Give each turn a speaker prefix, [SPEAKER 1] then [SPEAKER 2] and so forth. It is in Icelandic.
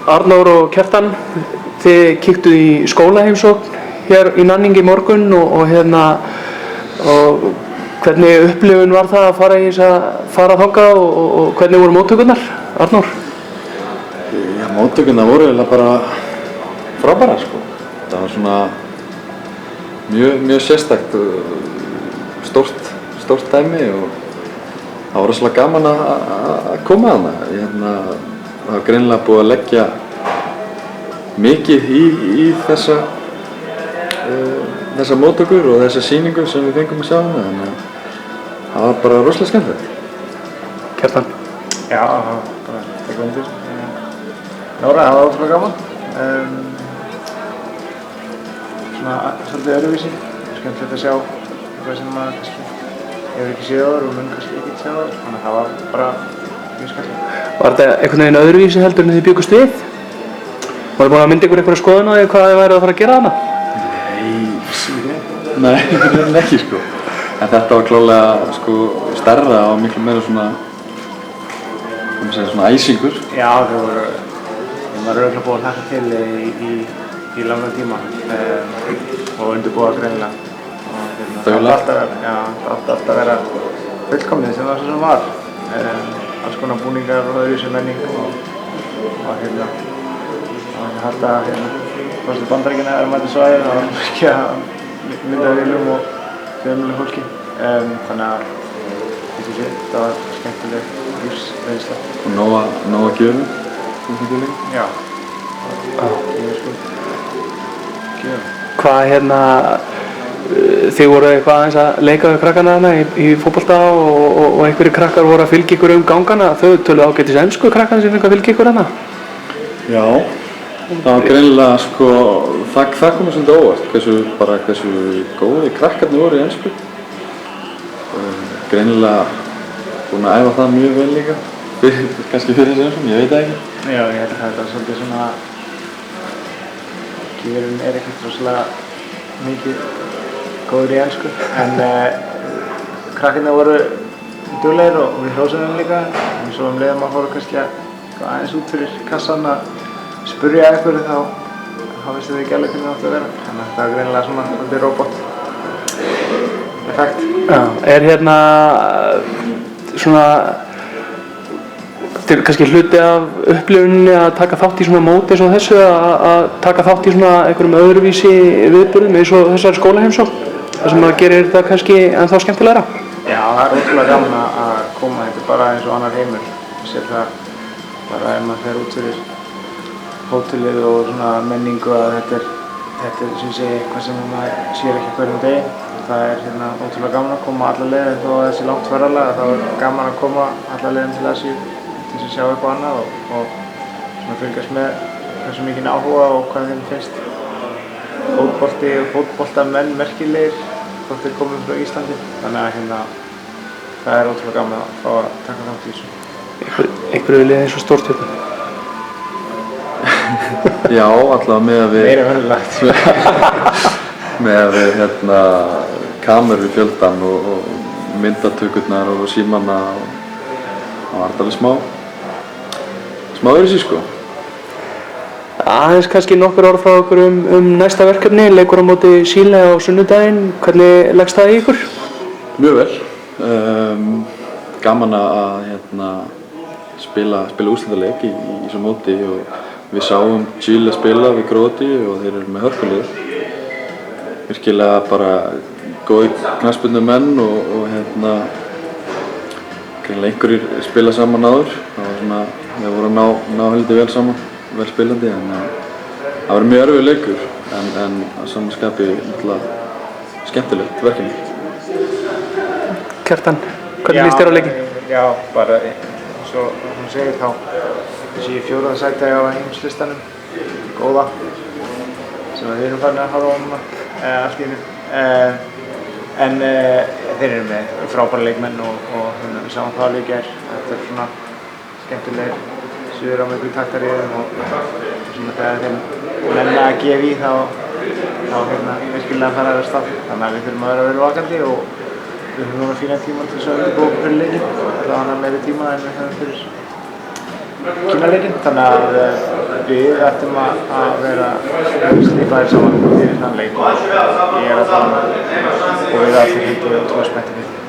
[SPEAKER 1] Arnór og Kjartan, þið kíktuð í skólaheimsókn hér í Nanning í morgun og hvernig upplifun var það að fara þangað og hvernig voru móttökurnar, Arnór?
[SPEAKER 2] Já, móttökurnar voru eiginlega bara frábærar sko. Það var svona mjög sérstakt stórt dæmi og það var rosalega gaman að koma þarna. Það var greinilega búið að leggja mikið í þessa móttökur og þessa sýningu sem við fengum að sjá hana, þannig að það var bara rosalega skemmtilegt.
[SPEAKER 1] Kjartan?
[SPEAKER 3] Já, það var bara tekið undir. Nóra, það var ótrúlega gaman. Svona svolítið öðruvísi. Skemmtilegt að sjá eitthvað sem maður kannski hefur ekki séð áður og mun kannski ekki séð áður. Þannig að það var bara mjög skemmtilegt.
[SPEAKER 1] Var þetta einhvern veginn öðruvísi heldur en þið byggust við? Var þið búin að mynda ykkur einhverja skoðun á því hvað þið værið að fara að gera þarna?
[SPEAKER 2] Nei, ekki sko. En þetta var klálega sko stærra og miklu meira svona æsingur.
[SPEAKER 3] Já, það var örugglega búið að hlakka til í langan tíma og undirbúa greinilega. Það átti alltaf að vera fullkomnið sem það svo sem var. Alls konar búningar og öðruvísi menning og halda fórstu Bandaríkjanna að mæta svæðið, það var ekki að myndavélum og fjölmjölu fólki. Þannig að þetta var skemmtileg lífsreynsla.
[SPEAKER 2] Og nóg að gjöfum?
[SPEAKER 3] Já, ég er sko gjöfum.
[SPEAKER 1] Hvað þið voru eitthvað aðeins að leika við krakkana þarna í fótbolta og einhverjir krakkar voru að fylgja ykkur gangana. Þau töluðu ágætis ensku krakkana sem fengu að fylgja ykkur þarna?
[SPEAKER 2] Já, það var greinilega sko, það kom mér svolítið óvart hversu góði krakkarnir voru í ensku. Greinilega búin að æfa það mjög vel líka, kannski fyrir þessu enskum, ég veit það ekki.
[SPEAKER 3] Já, ég held að þetta er svolítið svona, Gíðurinn er ekkert rosalega mikið góður í ensku, en krakkarnir voru duglegir og við hrósum þeim líka. Við svo leiðum að fóru kannski aðeins út fyrir kassan að spurja eitthvað þá vissi þau ekki alveg hvernig það átti að vera. Þannig að þetta var greinilega svona svolítið robot effekt.
[SPEAKER 1] Já, svona þetta er kannski hluti af upplifuninni að taka þátt í svona móti eins og þessu, að taka þátt í svona einhverjum öðruvísi viðburðum eins og þessari skólaheimsókn, það sem gerir þetta kannski ennþá skemmtilegra?
[SPEAKER 3] Já, það er ótrúlega gaman að koma, þetta bara eins og annar heimur. Ég sé það bara ef maður fer út fyrir hótelið og svona menningu að þetta er sem sé eitthvað sem maður sér ekki hverjum degi. Það er ótrúlega gaman að koma alla leiðin þó að þessi langt ferðalag, þá er gaman að koma alla leiðin til Asíu til að sjá eitthvað annað og svona fylgjast með hversu mikinn áhuga og hvað þeim finnst fótbolti og fótboltamenn merkilegir þótt þeir komið frá Íslandi. Þannig að það er ótrúlega gaman að fá að taka þátt í þessu.
[SPEAKER 1] Einhverju liðið eins og Stórstjörnu?
[SPEAKER 2] Já, allavega með að við
[SPEAKER 3] Meira venjulegt.
[SPEAKER 2] með að við kameru fjöldan og myndatökurnar og símanna og það var alveg smá öðruvísi sko.
[SPEAKER 1] Aðeins kannski nokkur orð frá okkur næsta verkefni, leikur á móti Síle á sunnudaginn. Hvernig leggst það í ykkur?
[SPEAKER 2] Mjög vel. Gaman að spila úrslitaleik í þessu móti og við sáum Chile spila við Króatíu og þeir eru með hörkulið. Virkilega bara góði knattspyrnumenn og greinilega einhverjir spila saman áður. Það var svona, þeir voru að ná heldur vel saman, vel spilandi, en það var mjög erfiður leikur en að sama skapi náttúrulega skemmtilegt verkefni.
[SPEAKER 1] Kjartan, hvernig líst þér á leikinn?
[SPEAKER 3] Já, bara eins og hún segir þá þessi í 4. sæti á heimslistanum, góða, sem við erum farin að horfa á núna allt í einu. En þeir eru með frábæra leikmenn og við sáum það líka í gær. Þetta er svona skemmtilegir suður á mjög taktaríðum og svona þegar þeim nenna að gefa í þá virkilega fara að stað. Þannig að við þurfum að vera vel vakandi og við höfum núna fína tíma til þess að undirbúa okkur fyrir leikinn. Það var meiri tíma en við höfum fyrir Kína-leikinn. Þannig að við ættum að vera slípaðir saman fyrir þann leik og ég að fara og við allir heldur og spenntir fyrir því.